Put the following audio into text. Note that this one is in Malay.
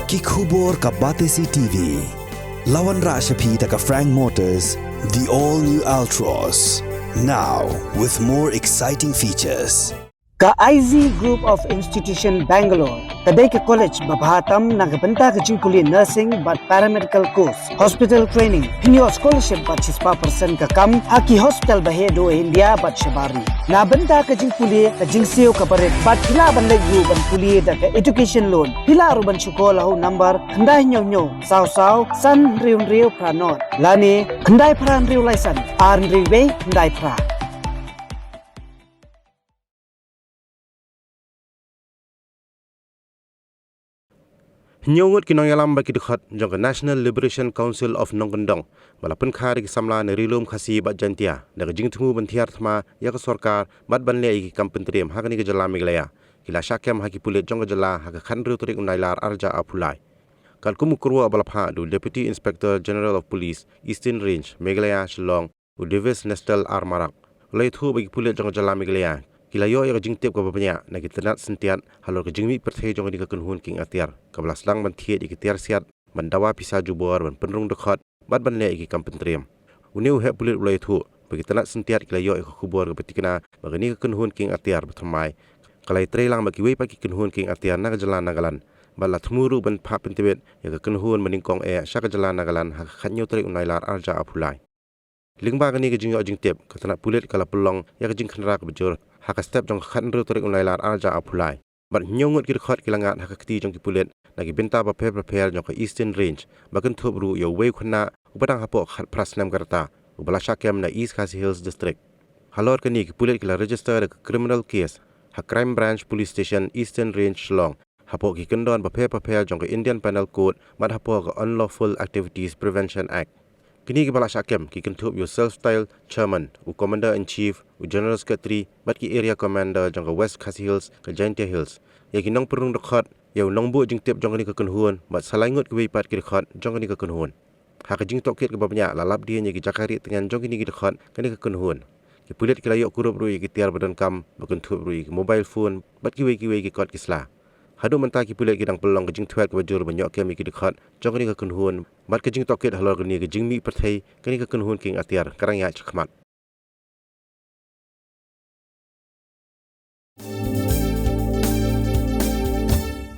Ki khubor ka Batesi TV. Lawan Rashapi taka Frank Motors, the all-new Altros. Now, with more exciting features. Ka IZ Group of Institution Bangalore, kadai ke college babhatam nagabanta ke jingkuli nursing but paramedical course, hospital training, hinyo scholarship but 6% ka kam, haki hospital bahedo India but shabari. Na banta ke jingkuli ka jingsio ka baret but hila ban legu ban kuli da ka education loan. Hila ruban chukola ho number khandai nyo saw san riu pranot. Lani khandai pran riu laisan, ar riu khandai pra. Ngut Nongïalam bagi Dkhot jangka National Liberation Council of Nonggendong balapun khari ki samla ne rilum khasi bat jantia daga jingtmu bantiar thma ya ka sarkar bat banle ki kampentriam hakani ke jala meglaya kila syakem haki pulit jangka jala haka khanru turik unailar arja apulai kal kumukurwa balapha du Deputy Inspector General of Police Eastern Range Meglaya Shillong u Davis Nestal Armarak leithu bagi pulit jangka jala meglaya kila yo ya jingtep ka babanya na kitnat sentiat halor ka jingmi perthai jong di ka kunhun Kieng Atiar ka blaslang ban thiet di tiar siat ban dawa pisa jubor ban penrung Dkhot bat ban le ki kampentriam uniu he pulit ulai thu bagi tanat sentiat kila yo ka khubor ka betikna bagani ka kunhun Kieng Atiar Thymmai kalai treilang bagi wei pagi kunhun Kieng Atiar na jalan nagalan bala thmuru ban pha pentibet ya ka kunhun maningkong sha ka jalan nagalan ha khanyo trik unailar arja apulai lingba gani ka jingyo jingtep ka tanat pulit kala pulong ya ka jing khanra ka bejur haka step jong khanru turik unailar arja apulai bat nyongut ki Dkhot kilangat haka kti jong ki pulet nagi benta ba prepare jong ka Eastern Range bagan thobru yo wei khna ubadang hapo khat prasnam karta ubala shakem na East Khasi Hills District halor kani ki pulet kila register a criminal case ha crime branch police station Eastern Range Shillong hapo ki kendon ba prepare jong ka Indian Penal Code mat hapo ka Unlawful Activities Prevention Act kini ki bala shakem ki kentup yo self-styled chairman u commander in chief u general secretary bat ki area commander jong ka West Khasi Hills ka Jaintia Hills ya ki nong perung Dkhot yo nong bu jing tep jong ni ka kunhun bat salaingut ki wei pat ki Dkhot jong ni ka kunhun ha ka jing toket ka babnya lalap dia ni ki jakari tengan jong ni ki Dkhot kani ka kunhun ki pulit ki layo kurup ru ki tiar badan kam bakentup ru ki mobile phone bat ki wei ki kot ki sla hadu menta ki pulit ki dang pelong ke jing thwet ke bajur banyok ke mi ki Dkhot jong ni ka kunhun bat ke jing toket halor ni ke jing mi perthai kani ka kunhun Kieng Atiar karang ya chakmat